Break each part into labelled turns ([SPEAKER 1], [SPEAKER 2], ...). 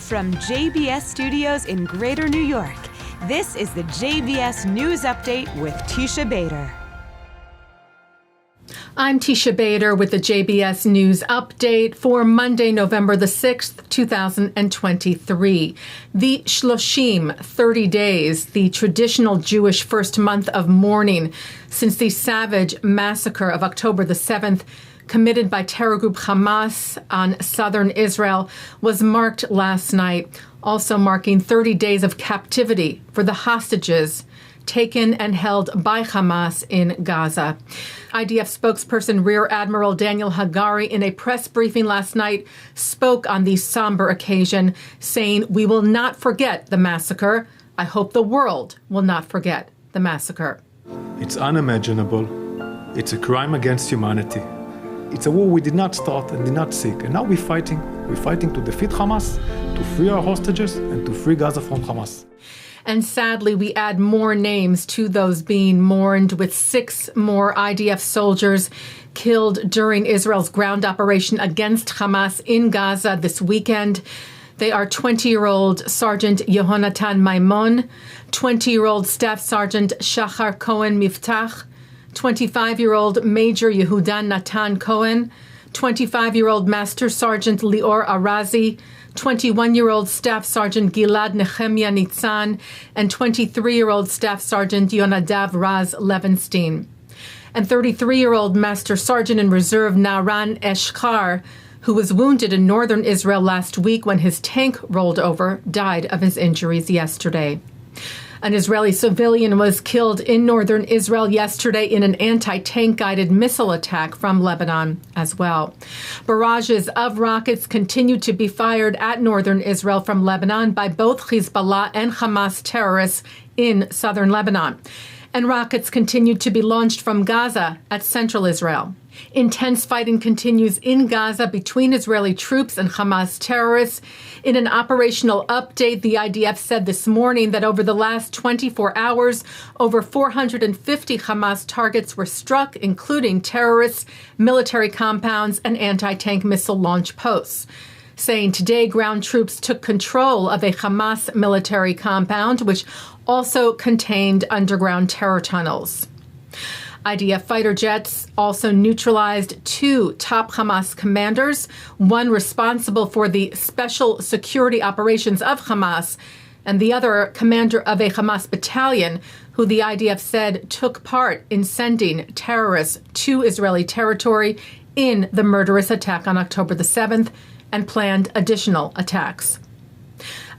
[SPEAKER 1] From JBS Studios in Greater New York, this is the JBS News Update with Teisha Bader.
[SPEAKER 2] I'm Teisha Bader with the JBS News Update for Monday, November the 6th, 2023. The Shloshim, 30 days, the traditional Jewish first month of mourning since the savage massacre of October the 7th, committed by terror group Hamas on southern Israel, was marked last night, also marking 30 days of captivity for the hostages taken and held by Hamas in Gaza. IDF spokesperson Rear Admiral Daniel Hagari, in a press briefing last night, spoke on the somber occasion, saying, "We will not forget the massacre. I hope the world will not forget the massacre."
[SPEAKER 3] It's unimaginable. It's a crime against humanity. It's a war we did not start and did not seek. And now we're fighting. We're fighting to defeat Hamas, to free our hostages, and to free Gaza from Hamas.
[SPEAKER 2] And sadly, we add more names to those being mourned, with 6 more IDF soldiers killed during Israel's ground operation against Hamas in Gaza this weekend. They are 20-year-old Sergeant Yehonatan Maimon, 20-year-old Staff Sergeant Shahar Cohen Miftach, 25-year-old Major Yehuda Natan Cohen, 25-year-old Master Sergeant Lior Arazi, 21-year-old Staff Sergeant Gilad Nehemia Nitzan, and 23-year-old Staff Sergeant Yonadav Raz Levenstein. And 33-year-old Master Sergeant in Reserve Naran Eshkar, who was wounded in northern Israel last week when his tank rolled over, died of his injuries yesterday. An Israeli civilian was killed in northern Israel yesterday in an anti-tank guided missile attack from Lebanon as well. Barrages of rockets continue to be fired at northern Israel from Lebanon by both Hezbollah and Hamas terrorists in southern Lebanon. And rockets continue to be launched from Gaza at central Israel. Intense fighting continues in Gaza between Israeli troops and Hamas terrorists. In an operational update, the IDF said this morning that over the last 24 hours, over 450 Hamas targets were struck, including terrorists, military compounds, and anti-tank missile launch posts. Saying today ground troops took control of a Hamas military compound, which also contained underground terror tunnels. IDF fighter jets also neutralized 2 top Hamas commanders, one responsible for the special security operations of Hamas, and the other commander of a Hamas battalion, who the IDF said took part in sending terrorists to Israeli territory in the murderous attack on October the 7th and planned additional attacks.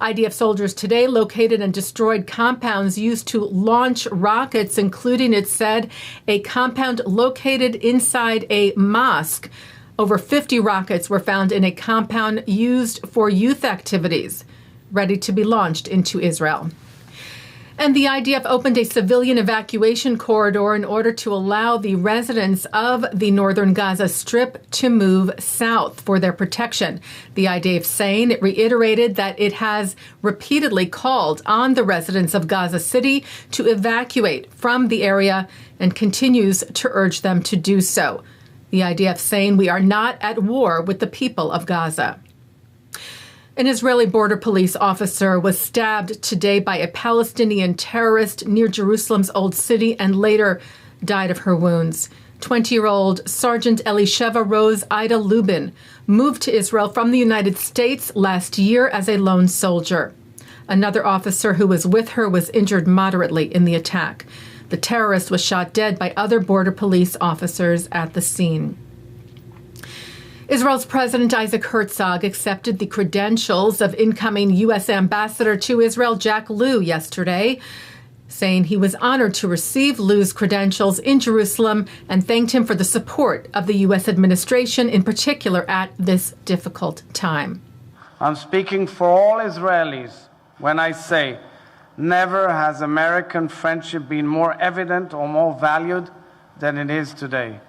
[SPEAKER 2] IDF soldiers today located and destroyed compounds used to launch rockets, including, it said, a compound located inside a mosque. Over 50 rockets were found in a compound used for youth activities, ready to be launched into Israel. And the IDF opened a civilian evacuation corridor in order to allow the residents of the northern Gaza Strip to move south for their protection. The IDF saying it reiterated that it has repeatedly called on the residents of Gaza City to evacuate from the area and continues to urge them to do so. The IDF saying we are not at war with the people of Gaza. An Israeli border police officer was stabbed today by a Palestinian terrorist near Jerusalem's Old City and later died of her wounds. 20-year-old Sergeant Elisheva Rose Ida Lubin moved to Israel from the United States last year as a lone soldier. Another officer who was with her was injured moderately in the attack. The terrorist was shot dead by other border police officers at the scene. Israel's President Isaac Herzog accepted the credentials of incoming U.S. Ambassador to Israel Jack Lew yesterday, saying he was honored to receive Lew's credentials in Jerusalem and thanked him for the support of the U.S. administration, in particular at this difficult time.
[SPEAKER 4] I'm speaking for all Israelis when I say, never has American friendship been more evident or more valued than it is today.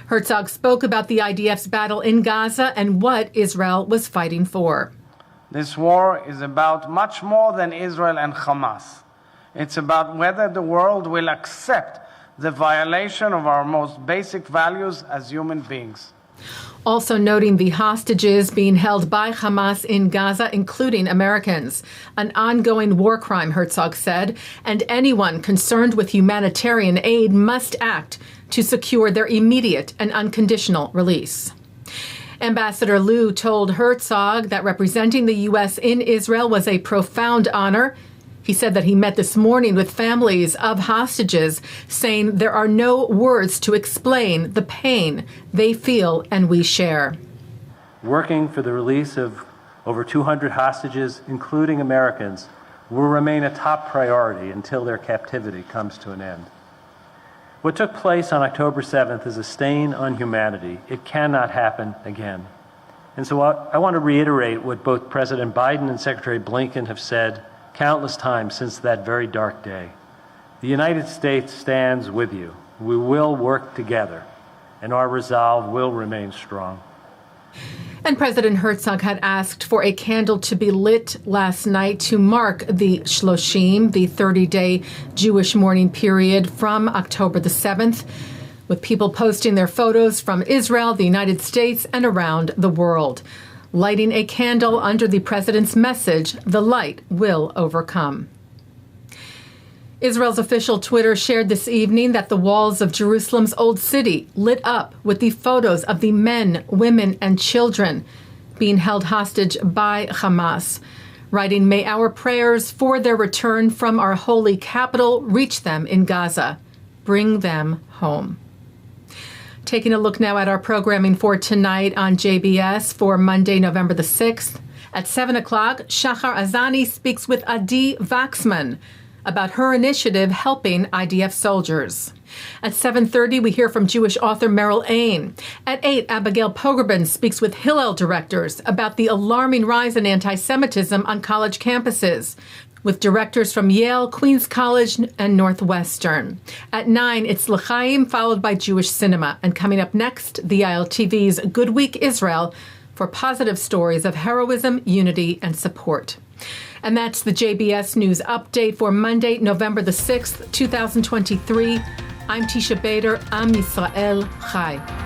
[SPEAKER 2] Herzog spoke about the IDF's battle in Gaza and what Israel was fighting for.
[SPEAKER 4] This war is about much more than Israel and Hamas. It's about whether the world will accept the violation of our most basic values as human beings.
[SPEAKER 2] Also noting the hostages being held by Hamas in Gaza, including Americans. An ongoing war crime, Herzog said, and anyone concerned with humanitarian aid must act to secure their immediate and unconditional release. Ambassador Liu told Herzog that representing the U.S. in Israel was a profound honor. He said that he met this morning with families of hostages, saying there are no words to explain the pain they feel and we share.
[SPEAKER 5] Working for the release of over 200 hostages, including Americans, will remain a top priority until their captivity comes to an end. What took place on October 7th is a stain on humanity. It cannot happen again. And so I want to reiterate what both President Biden and Secretary Blinken have said countless times since that very dark day. The United States stands with you. We will work together, and our resolve will remain strong.
[SPEAKER 2] And President Herzog had asked for a candle to be lit last night to mark the Shloshim, the 30-day Jewish mourning period from October the 7th, with people posting their photos from Israel, the United States, and around the world. Lighting a candle under the president's message, the light will overcome. Israel's official Twitter shared this evening that the walls of Jerusalem's Old City lit up with the photos of the men, women, and children being held hostage by Hamas, writing, "May our prayers for their return from our holy capital reach them in Gaza. Bring them home." Taking a look now at our programming for tonight on JBS for Monday, November the 6th. At 7 o'clock, Shahar Azani speaks with Adi Vaxman about her initiative helping IDF soldiers. At 7:30, we hear from Jewish author Meryl Ain. At 8, Abigail Pogrebin speaks with Hillel directors about the alarming rise in antisemitism on college campuses, with directors from Yale, Queens College, and Northwestern. At 9, it's L'chaim, followed by Jewish cinema. And coming up next, the ILTVs Good Week Israel for positive stories of heroism, unity, and support. And that's the JBS News Update for Monday, November the 6th, 2023. I'm Teisha Bader. Am Yisrael Chai.